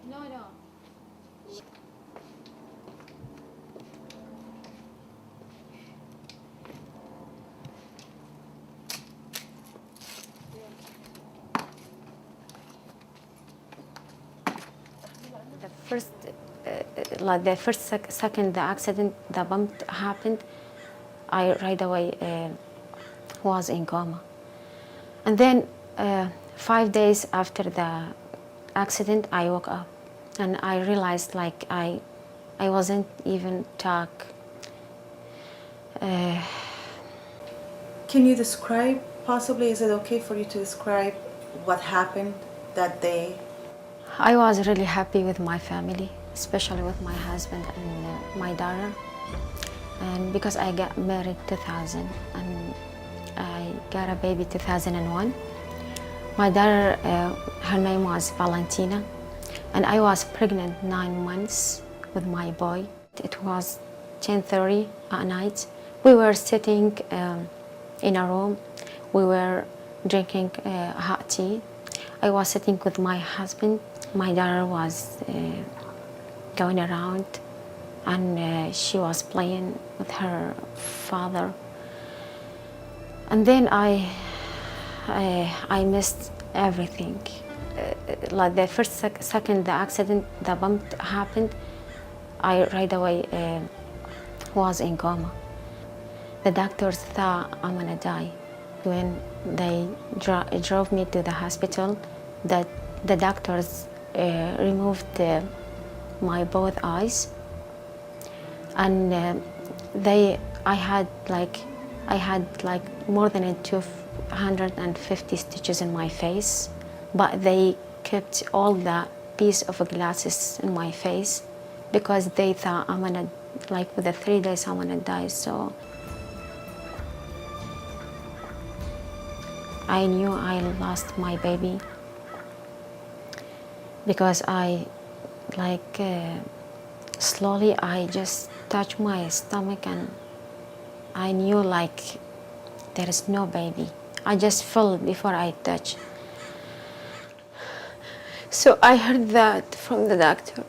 No, no. The first, like the first second the accident, the bump happened, I right away was in coma. And then 5 days after the accident, I woke up and I realized like I wasn't even talk. Can you describe, possibly, is it okay for you to describe what happened that day? I was really happy with my family, especially with my husband and my daughter. And because I got married 2000 and I got a baby 2001. My daughter, her name was Valentina, and I was pregnant 9 months with my boy. It was 10:30 at night. We were sitting in a room. We were drinking hot tea. I was sitting with my husband. My daughter was going around, and she was playing with her father. And then I missed everything. Like the first second the accident, the bump happened, I right away was in coma. The doctors thought I'm gonna die. When they drove me to the hospital, the doctors removed my both eyes, and I had like more than 250 stitches in my face, but they kept all the piece of glasses in my face because they thought I'm gonna, like, with the 3 days I'm gonna die. So I knew I lost my baby because slowly I just touched my stomach and I knew like there is no baby. I just felt before I touched. So I heard that from the doctor.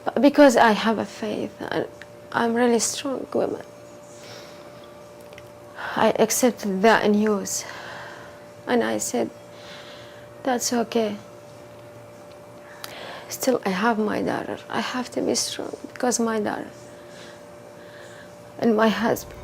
But because I have a faith and I'm really strong woman, I accepted that news and I said, that's okay. Still, I have my daughter. I have to be strong because my daughter and my husband.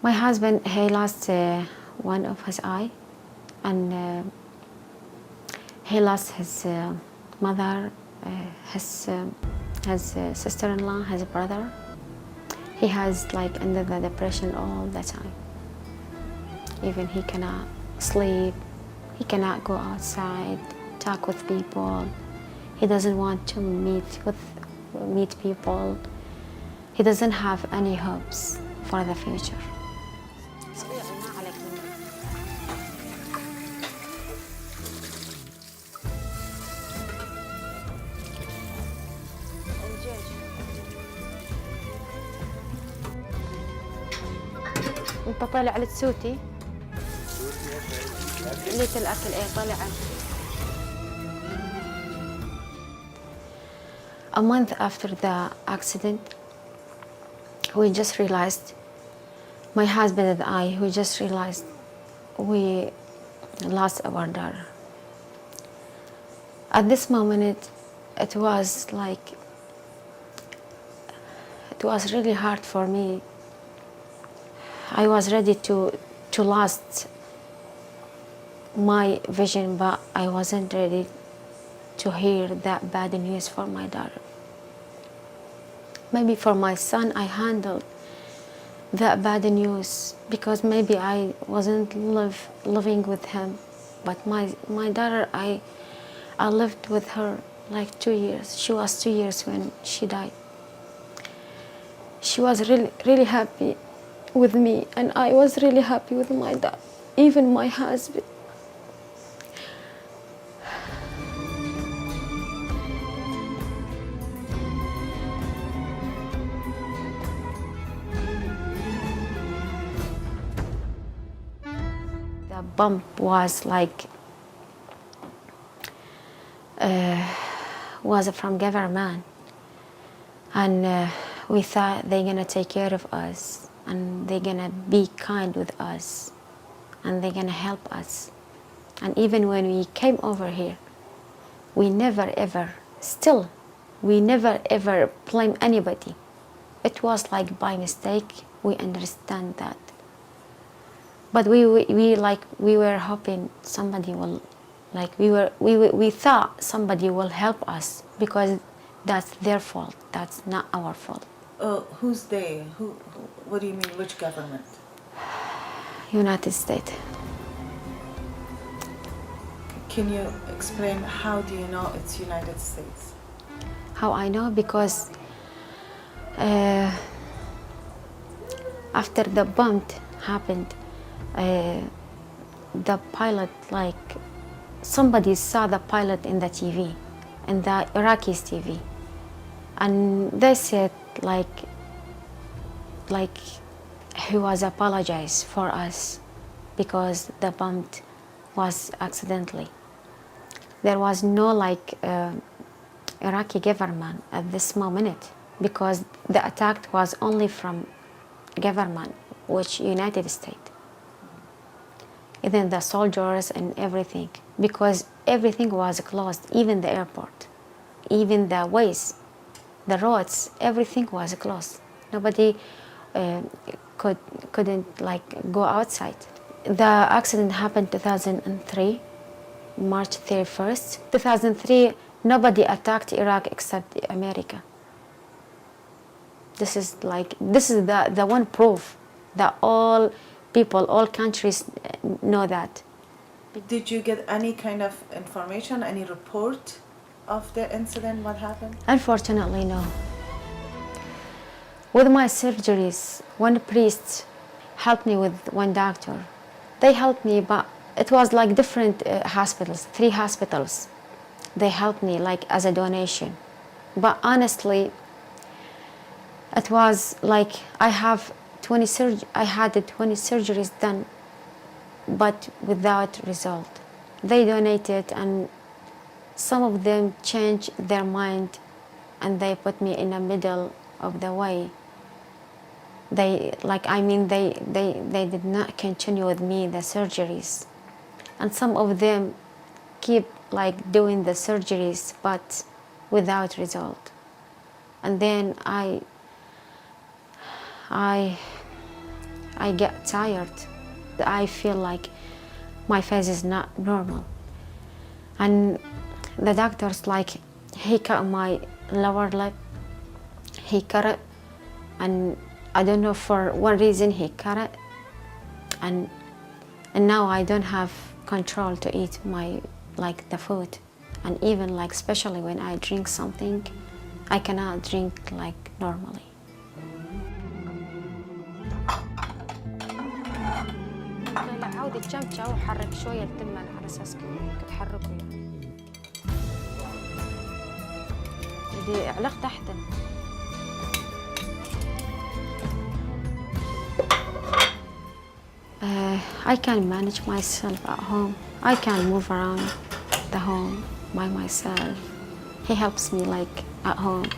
My husband, he lost one of his eye, and he lost his mother, his sister-in-law, his brother. He has like under the depression all the time. Even he cannot sleep, he cannot go outside, talk with people. He doesn't want to meet people. He doesn't have any hopes for the future. انت طالع على السوتي ليك الاكل ايه طالع على. A month after the accident, we just realized, my husband and I, we just realized we lost our daughter. At this moment, it was really hard for me. I was ready to lose my vision, but I wasn't ready to hear that bad news for my daughter. Maybe for my son, I handled that bad news because maybe I wasn't living with him. But my daughter, I lived with her like 2 years. She was 2 years when she died. She was really happy with me, and I was really happy with my dad, even my husband. The bomb was like was from government, and we thought they're gonna take care of us and they're gonna be kind with us and they're gonna help us. And even when we came over here, we never ever, still, we never ever blame anybody. It was like by mistake. We understand that, but we were hoping somebody will, like we thought somebody will help us because that's their fault. That's not our fault. Who's they? What do you mean? Which government? United States. Can you explain how do you know it's United States? How I know? Because after the bomb happened, the pilot, like somebody saw the pilot in the TV, in the Iraqi's TV, and they said like he was apologized for us because the bomb was accidentally. There was no Iraqi government at this moment because the attack was only from government, which United States. Even the soldiers and everything, because everything was closed, even the airport, even the ways, the roads, everything was closed. Nobody couldn't like go outside. The accident happened 2003, March 31st. 2003, nobody attacked Iraq except America. This is the one proof that all people, all countries know that. Did you get any kind of information, any report of the incident, what happened? Unfortunately, no. With my surgeries, one priest helped me with one doctor. They helped me, but it was like different hospitals, 3 hospitals. They helped me like as a donation. But honestly, it was like I had 20 surgeries done, but without result. They donated, and some of them changed their mind, and they put me in the middle of the way. They did not continue with me the surgeries, and some of them keep like doing the surgeries, but without result. And then I get tired. I feel like my face is not normal. And the doctors, like, he cut my lower lip. He cut it, and I don't know for what reason he cut it. And now I don't have control to eat the food. And even like, especially when I drink something, I cannot drink like normally. عودي تشمشة وحرك شوية التمن على أساس تحركه يعني. دي علق تحت. I can manage myself at home. I can move around the home by myself. He helps me like at home.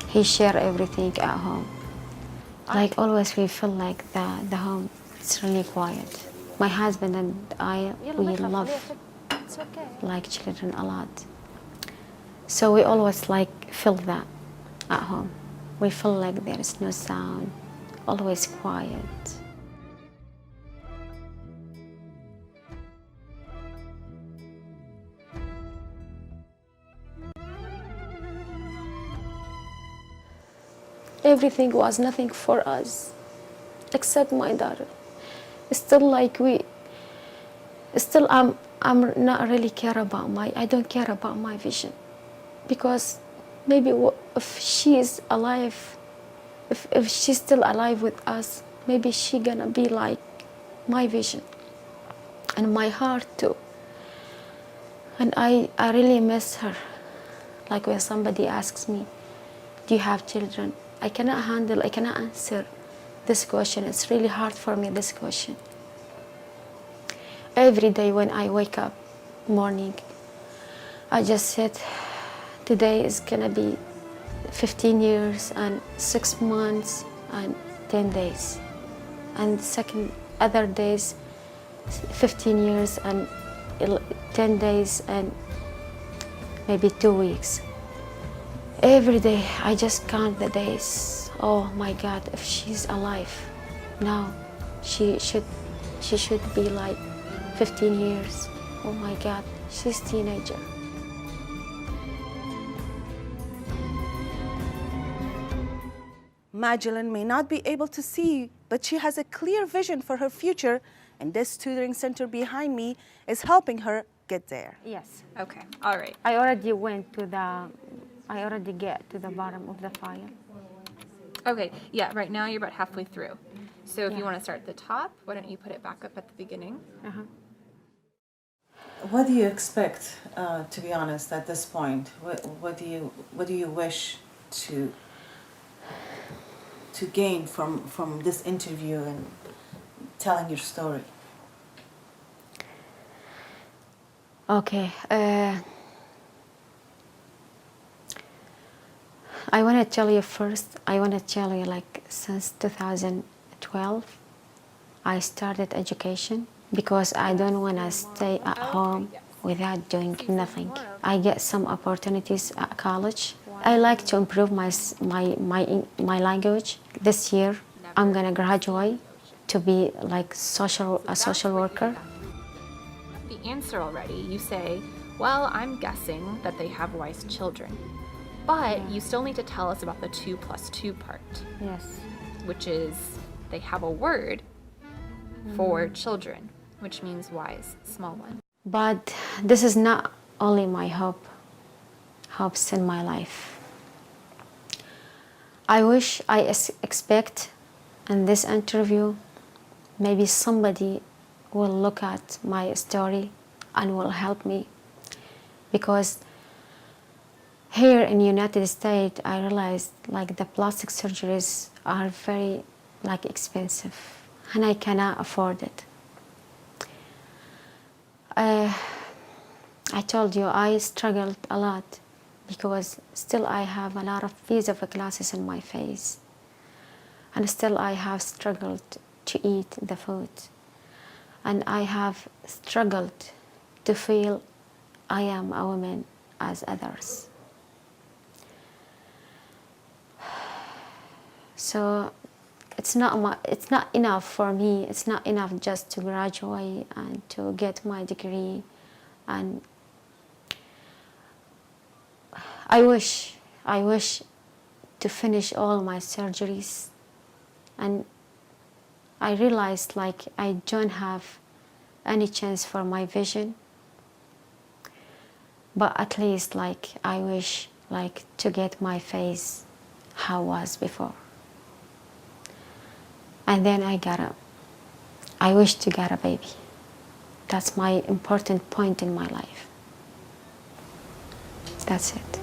He share everything at home. Like always we feel like the home is really quiet. My husband and I, we love like children a lot. So we always like feel that at home. We feel like there is no sound, always quiet. Everything was nothing for us, except my daughter. I'm not really care about I don't care about my vision. Because maybe if she is alive, if she's still alive with us, maybe she gonna be like my vision. And my heart too. And I really miss her. Like when somebody asks me, do you have children? I cannot answer this question. It's really hard for me, this question. Every day when I wake up morning, I just said, today is gonna be 15 years and 6 months and 10 days. And second, other days, 15 years and 10 days and maybe 2 weeks. Every day I just count the days. Oh my God, if she's alive now, she should be like 15 years. Oh my God, she's teenager. Magdalene may not be able to see, but she has a clear vision for her future, and this tutoring center behind me is helping her get there. Yes. Okay, all right. I already get to the bottom of the file. Okay, yeah, right now you're about halfway through. So if Yeah. you want to start at the top, why don't you put it back up at the beginning? Uh-huh. What do you expect, to be honest, at this point? What do you wish to gain from this interview and telling your story? Okay. I want to tell you first, like since 2012, I started education because I don't want to stay at home without doing nothing. I get some opportunities at college. I like to improve my language. This year, I'm gonna graduate to be like a social worker. The answer already, you say, well, I'm guessing that they have wise children. But you still need to tell us about the 2 + 2 part, Yes. which is they have a word for children, which means wise, small one. But this is not only my hopes in my life. I wish, expect in this interview, maybe somebody will look at my story and will help me. Because here in United States, I realized like the plastic surgeries are very like expensive and I cannot afford it. I told you I struggled a lot because still I have a lot of visa glasses in my face, and still I have struggled to eat the food, and I have struggled to feel I am a woman as others. So it's not enough for me. It's not enough just to graduate and to get my degree. And I wish to finish all my surgeries. And I realized like I don't have any chance for my vision. But at least like I wish like to get my face how it was before. And then I wish to get a baby. That's my important point in my life. That's it.